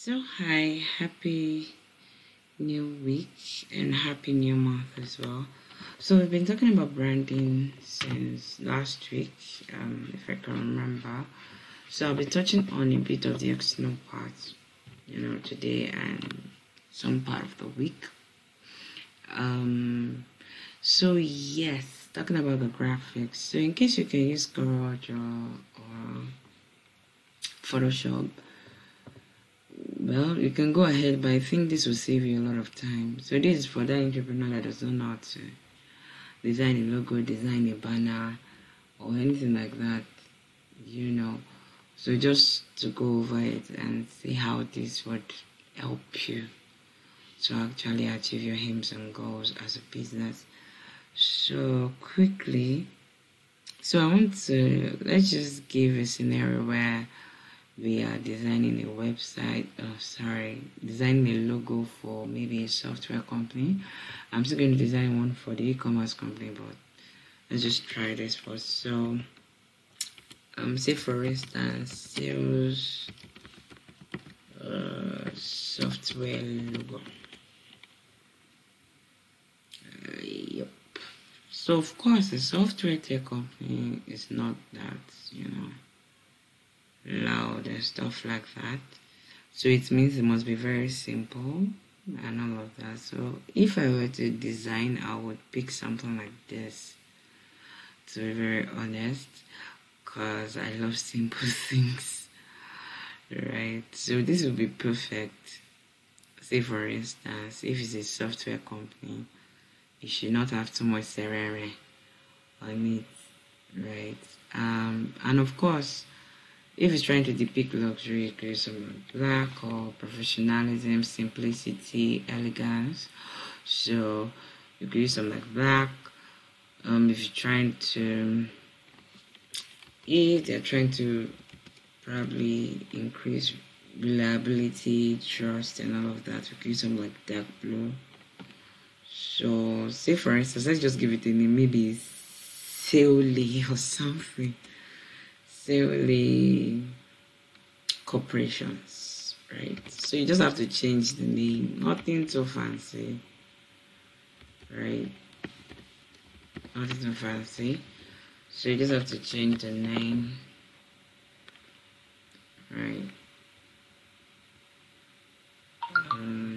So hi, happy new week and happy new month as well. So we've been talking about branding since last week, if I can remember. So I'll be touching on a bit of the external part, today and some part of the week. So yes, talking about the graphics. So in case you can use Garage or Photoshop, well, you can go ahead, but I think this will save you a lot of time. So this is for that entrepreneur that does not know how to design a logo, design a banner, or anything like that. So just to go over it and see how this would help you to actually achieve your aims and goals as a business. So quickly, let's just give a scenario where we are designing a website, designing a logo for maybe a software company. I'm still going to design one for the e-commerce company, but let's just try this first. So, say for instance, sales software logo. Yep. So of course, a software tech company is not that, loud and stuff like that. So it means it must be very simple and all of that. So if I were to design, I would pick something like this, to be very honest, because I love simple things, right? So this would be perfect. Say for instance, if it's a software company, it should not have too much serere on it, right? And of course, if it's trying to depict luxury, it could use some black or professionalism, simplicity, elegance. So you could use some like black. If you're trying to, if they're trying to probably increase reliability, trust, and all of that, you could use some like dark blue. So say for instance, let's just give it a name, maybe Seoli or something. Seoli Corporations, right? So you just have to change the name, nothing too fancy, right? Nothing too fancy. So you just have to change the name, right?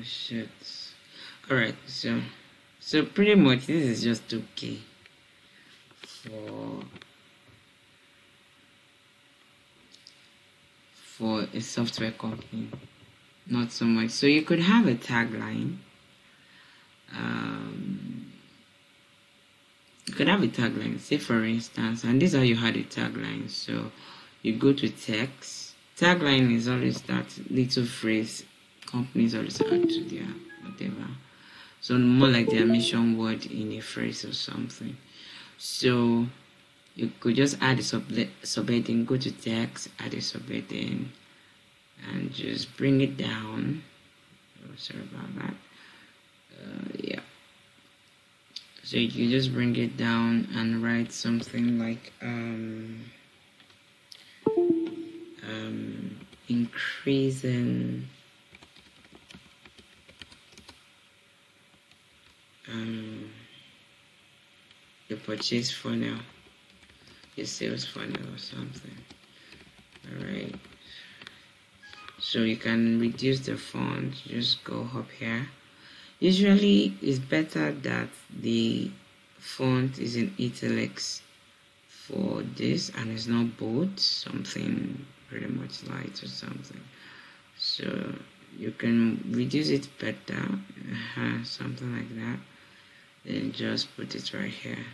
Shit. Alright, so pretty much this is just okay for a software company, not so much. So you could have a tagline. You could have a tagline, say for instance, and this is how you had a tagline. So you go to text. Tagline is always that little phrase companies always add to their whatever. So more like their mission word in a phrase or something. So you could just add a subheading, go to text, add a subheading, and just bring it down. Oh, sorry about that. Yeah. So you can just bring it down and write something like increasing the purchase funnel, your sales funnel or something. Alright. So you can reduce the font, just go up here. Usually it's better that the font is in italics for this and it's not bold, something pretty much light or something. So you can reduce it better, something like that. Then just put it right here.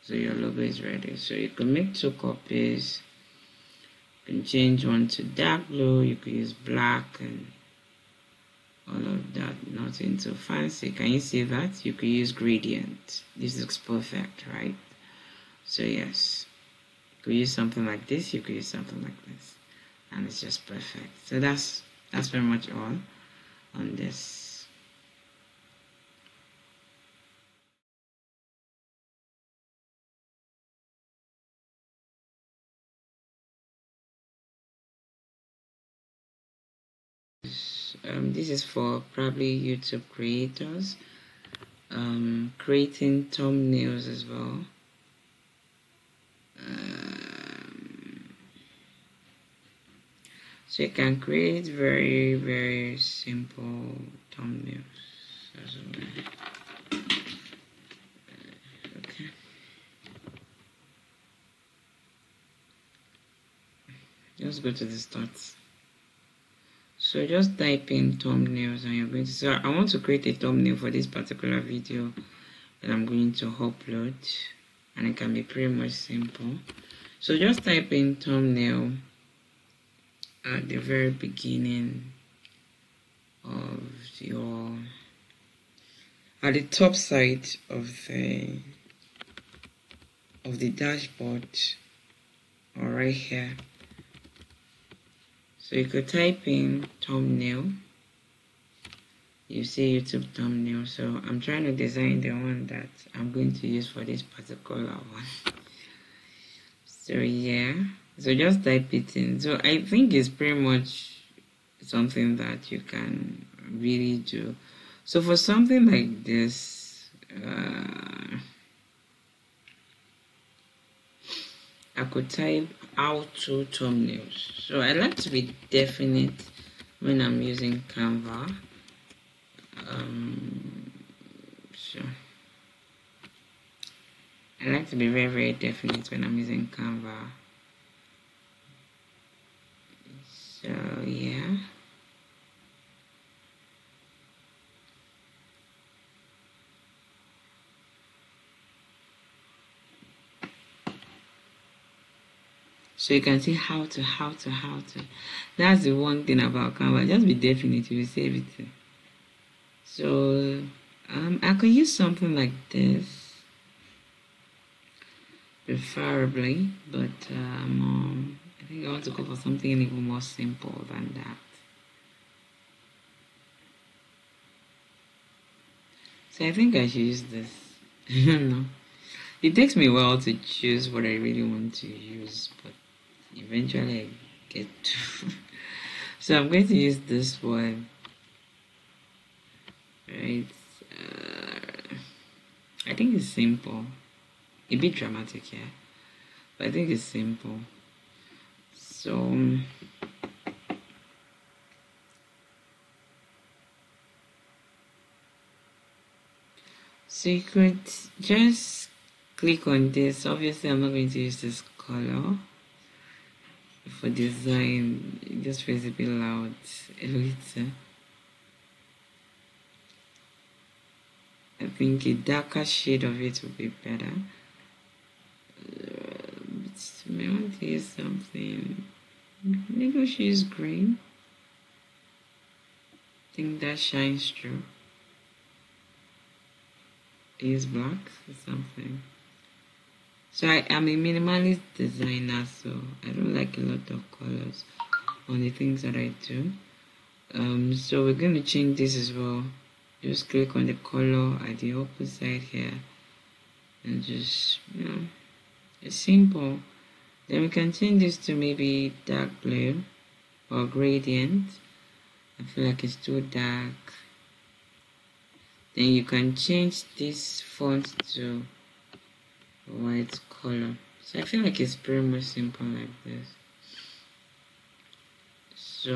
So your logo is ready. So you can make 2 copies. You can change one to dark blue. You could use black and all of that. Nothing too fancy. Can you see that? You could use gradient. This looks perfect, right? So yes, you could use something like this. You could use something like this, and it's just perfect. So that's very much all on this. This is for probably YouTube creators, creating thumbnails as well. So you can create very, very simple thumbnails as well. Okay. Just go to the start. So just type in thumbnails and you're going to, so I want to create a thumbnail for this particular video that I'm going to upload, and it can be pretty much simple. So just type in thumbnail at the very beginning of your, at the top side of the dashboard, or right here. So you could type in thumbnail. You see YouTube thumbnail. So I'm trying to design the one that I'm going to use for this particular one. So yeah, so just type it in. So I think it's pretty much something that you can really do. So for something like this, I could type how to thumbnails. So I like to be definite when I'm using Canva. So I like to be very, very definite when I'm using Canva. So yeah. So you can see how to. That's the one thing about Canva. Just be definite, you will see everything. So I could use something like this, preferably, but I think I want to go for something even more simple than that. So I think I should use this. I don't know. It takes me a while to choose what I really want to use, but eventually I get to. So I'm going to use this one. Right. I think it's simple. A bit dramatic, yeah. But I think it's simple. So you could just click on this. Obviously I'm not going to use this color for design. It just feels a bit loud a little. I think a darker shade of it would be better. But I want to use something. Maybe we should use green. I think that shines through. Use black or something. So I am a minimalist designer, so I don't like a lot of colors on the things that I do. So we're going to change this as well. Just click on the color at the upper side here and just, it's simple. Then we can change this to maybe dark blue or gradient. I feel like it's too dark. Then you can change this font to white color. So I feel like it's pretty much simple like this. So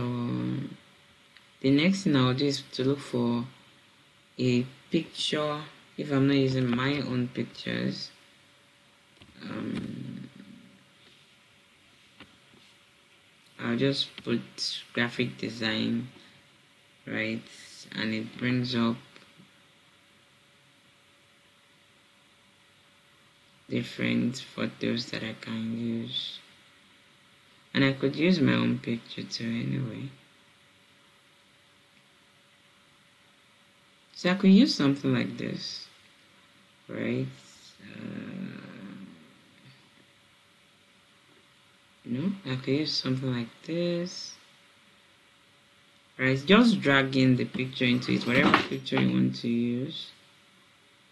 the next thing I'll do is to look for a picture. If I'm not using my own pictures, I'll just put graphic design, right, and it brings up different photos that I can use, and I could use my own picture too anyway. So I could use something like this, right? I could use something like this, right? Just drag in the picture into it, whatever picture you want to use.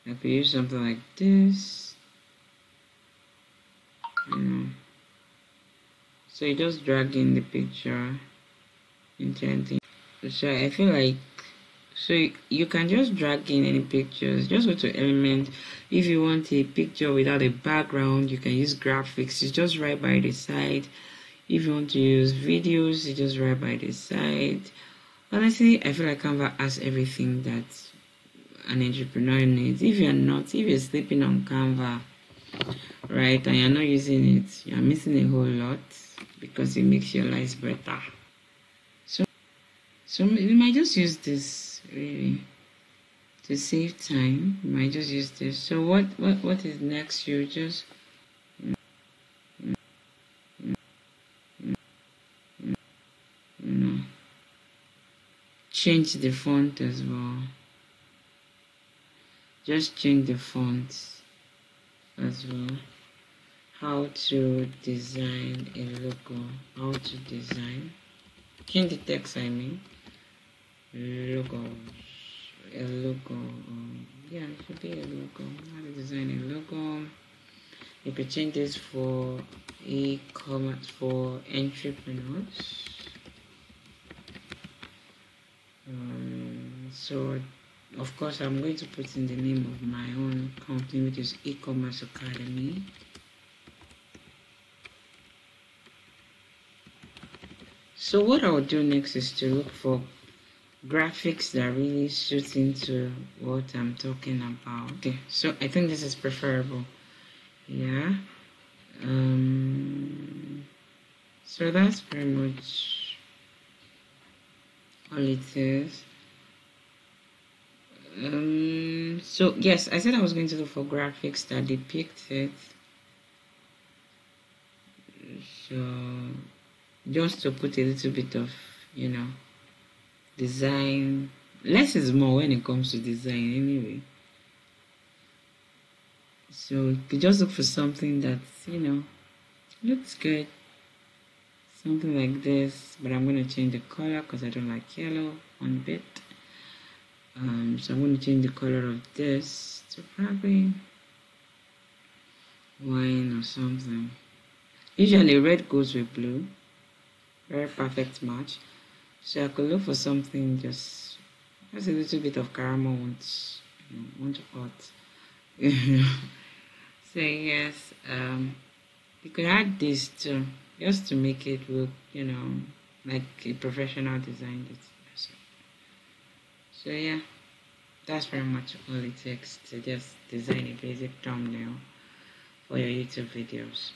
I could use something like this. So you just drag in the picture into anything. So I feel like, so you can just drag in any pictures. Just go to element. If you want a picture without a background, you can use graphics. It's just right by the side. If you want to use videos, it's just right by the side. Honestly, I feel like Canva has everything that an entrepreneur needs. If you're sleeping on Canva, right, and you're not using it, you're missing a whole lot because it makes your life better. So we might just use this really to save time. We might just use this. So what is next? You just you know change the font as well. Just change the font as well. How to design a logo. How to design. Change the text. I mean logo. A logo. Yeah, it should be a logo. How to design a logo. You could change this for e-commerce for entrepreneurs. So of course I'm going to put in the name of my own company, which is e-commerce academy. So what I'll do next is to look for graphics that really suit into what I'm talking about. Okay, so I think this is preferable. Yeah. So that's pretty much all it is. So yes, I said I was going to look for graphics that depict it. So just to put a little bit of, design. Less is more when it comes to design anyway. So you just look for something that, looks good. Something like this, but I'm going to change the color because I don't like yellow one bit. So I'm going to change the color of this to probably wine or something. Usually red goes with blue. Very perfect match. So I could look for something just a little bit of caramel won't hurt. So yes, you could add this too, just to make it look, like a professional design. So yeah, that's very much all it takes to just design a basic thumbnail for your YouTube videos.